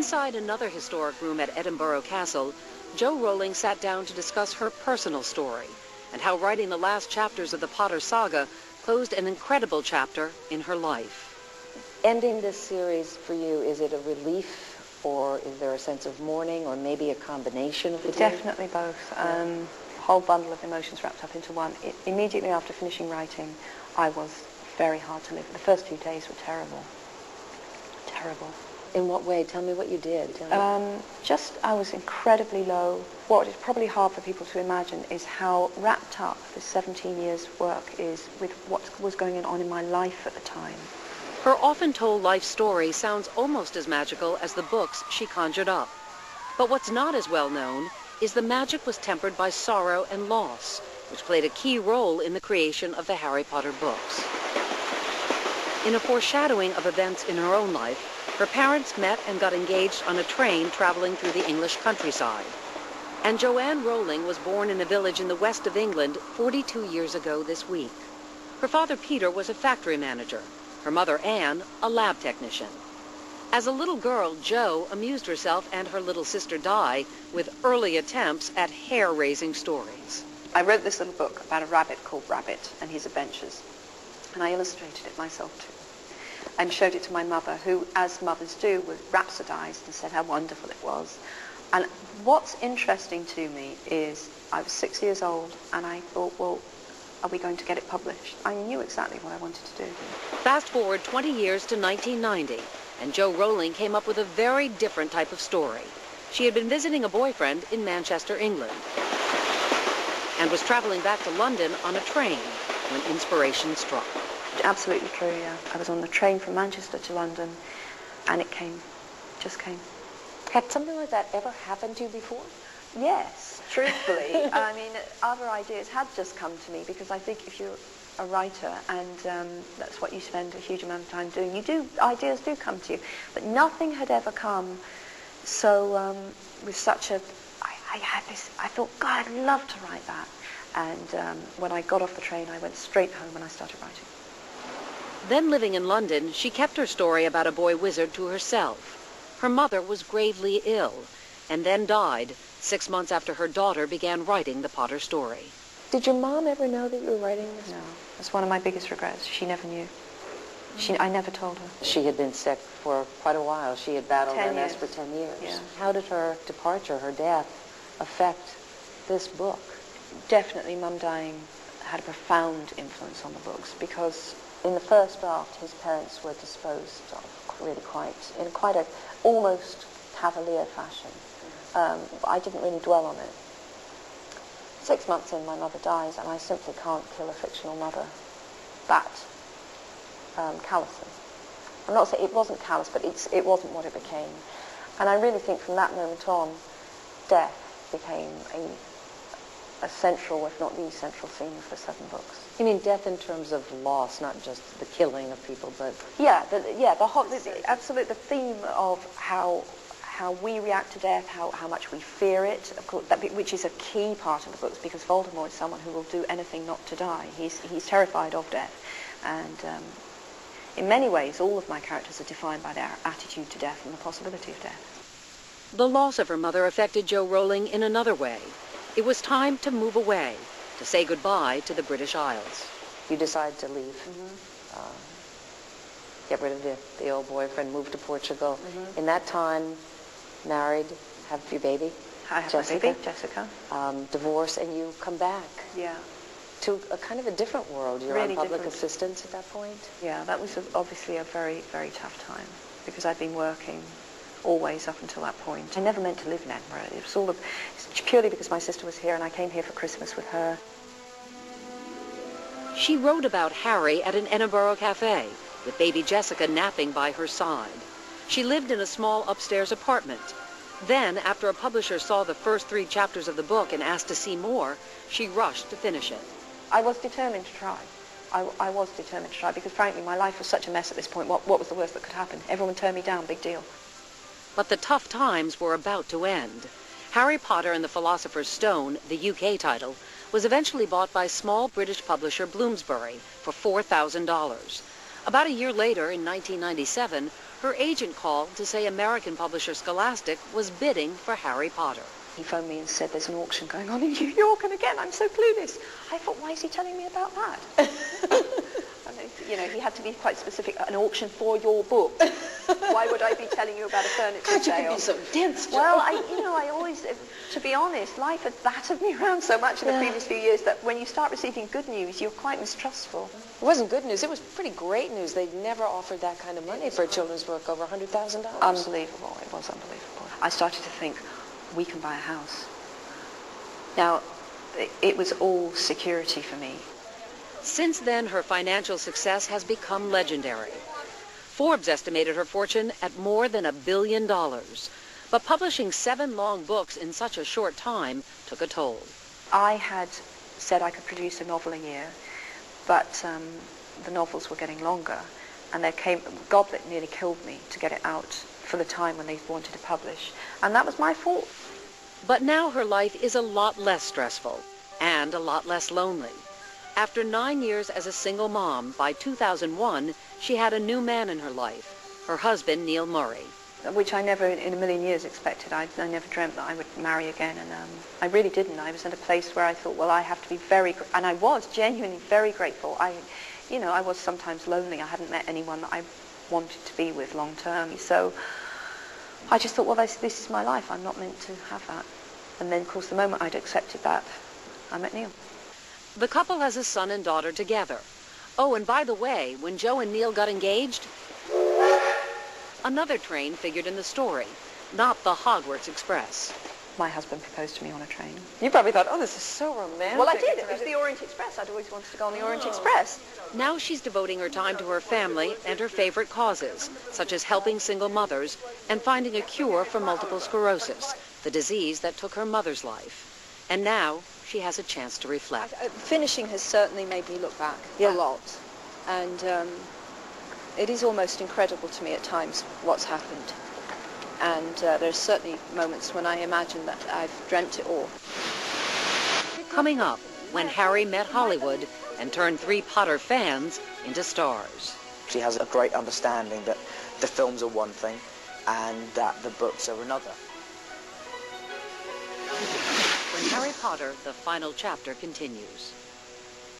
Inside another historic room at Edinburgh Castle, Jo Rowling sat down to discuss her personal story and how writing the last chapters of the Potter saga closed an incredible chapter in her life. Ending this series for you, is it a relief, or is there a sense of mourning, or maybe a combination of the two? Definitely both. A whole bundle of emotions wrapped up into one. Immediately after finishing writing, I was very hard to live. The first 2 days were terrible. Terrible. In what way? Tell me what you did. I was incredibly low. What is probably hard for people to imagine is how wrapped up this 17 years' work is with what was going on in my life at the time. Her often told life story sounds almost as magical as the books she conjured up. But what's not as well known is the magic was tempered by sorrow and loss, which played a key role in the creation of the Harry Potter books. In a foreshadowing of events in her own life, her parents met and got engaged on a train traveling through the English countryside. And Joanne Rowling was born in a village in the west of England 42 years ago this week. Her father Peter was a factory manager, her mother Anne a lab technician. As a little girl, Jo amused herself and her little sister Di with early attempts at hair-raising stories. I wrote this little book about a rabbit called Rabbit and his adventures, and I illustrated it myself too. And showed it to my mother, who, as mothers do, was rhapsodized and said how wonderful it was. And what's interesting to me is I was 6 years old, and I thought, well, are we going to get it published? I knew exactly what I wanted to do. Fast forward 20 years to 1990, and Jo Rowling came up with a very different type of story. She had been visiting a boyfriend in Manchester, England, and was traveling back to London on a train when inspiration struck. Absolutely true, yeah. I was on the train from Manchester to London, and it came, just came. Had something like that ever happened to you before? Yes, truthfully. I mean, other ideas had just come to me, because I think if you're a writer and that's what you spend a huge amount of time doing, ideas do come to you. But nothing had ever come so with such a, I thought, God, I'd love to write that. And when I got off the train, I went straight home and I started writing. Then living in London, she kept her story about a boy wizard to herself. Her mother was gravely ill and then died 6 months after her daughter began writing the Potter story. Did your mom ever know that you were writing this? No. That's one of my biggest regrets. She never knew. I never told her. She had been sick for quite a while. She had battled MS for 10 years. Yeah. How did her departure, her death, affect this book? Definitely Mum dying had a profound influence on the books, because in the first draft, his parents were disposed of really in quite a almost cavalier fashion. I didn't really dwell on it. 6 months in, my mother dies, and I simply can't kill a fictional mother that callously. I'm not saying it wasn't callous, but it wasn't what it became. And I really think from that moment on, death became a central, if not the central theme of the 7 books. You mean death in terms of loss, not just the killing of people, but... Absolutely, the theme of how we react to death, how much we fear it, of course, which is a key part of the books, because Voldemort is someone who will do anything not to die. He's terrified of death. And in many ways, all of my characters are defined by their attitude to death and the possibility of death. The loss of her mother affected Jo Rowling in another way. It was time to move away, to say goodbye to the British Isles. You decided to leave, get rid of the old boyfriend, move to Portugal. In that time, married, have your baby, I have Jessica. my baby, Jessica. Divorce, and you come back. Yeah. To a kind of a different world. You're really on public different. assistance at that point? Yeah, that was obviously a very, very tough time, because I'd been working always up until that point. I never meant to live in Edinburgh. It's purely because my sister was here, and I came here for Christmas with her. She wrote about Harry at an Edinburgh cafe, with baby Jessica napping by her side. She lived in a small upstairs apartment. Then, after a publisher saw the first 3 chapters of the book and asked to see more, she rushed to finish it. I was determined to try. I was determined to try, because frankly my life was such a mess at this point. What was the worst that could happen? Everyone turned me down, big deal. But the tough times were about to end. Harry Potter and the Philosopher's Stone, the UK title, was eventually bought by small British publisher Bloomsbury for $4,000. About a year later, in 1997, Her agent called to say American publisher Scholastic was bidding for Harry Potter. He phoned me and said there's an auction going on in New York, and again, I'm so clueless. I thought, why is he telling me about that? You know, he had to be quite specific. An auction for your book. Why would I be telling you about a furniture sale? You could be so dense, Jo. Well, I always, to be honest, life had battered me around so much in the previous few years that when you start receiving good news, you're quite mistrustful. It wasn't good news. It was pretty great news. They'd never offered that kind of money for a children's book, over $100,000. Unbelievable. It was unbelievable. I started to think, we can buy a house. Now, it was all security for me. Since then, her financial success has become legendary. Forbes estimated her fortune at more than $1 billion. But publishing 7 long books in such a short time took a toll. I had said I could produce a novel a year, but the novels were getting longer, and Goblet nearly killed me to get it out for the time when they wanted to publish, and that was my fault. But now her life is a lot less stressful and a lot less lonely. After 9 years as a single mom, by 2001, she had a new man in her life, her husband, Neil Murray. Which I never in a million years expected. I never dreamt that I would marry again, and I really didn't. I was in a place where I thought, well, I have to be and I was genuinely very grateful. I was sometimes lonely. I hadn't met anyone that I wanted to be with long term. So I just thought, well, this is my life. I'm not meant to have that. And then, of course, the moment I'd accepted that, I met Neil. The couple has a son and daughter together. Oh, and by the way, when Jo and Neil got engaged, another train figured in the story, not the Hogwarts Express. My husband proposed to me on a train. You probably thought, oh, this is so romantic. Well, I did. It was the Orient Express. I'd always wanted to go on the Orient Express. Now she's devoting her time to her family and her favorite causes, such as helping single mothers and finding a cure for multiple sclerosis, the disease that took her mother's life. And now she has a chance to reflect. Finishing has certainly made me look back a lot. And it is almost incredible to me at times what's happened. And there's certainly moments when I imagine that I've dreamt it all. Coming up, when Harry met Hollywood and turned 3 Potter fans into stars. She has a great understanding that the films are one thing and that the books are another. When Harry Potter, the final chapter, continues.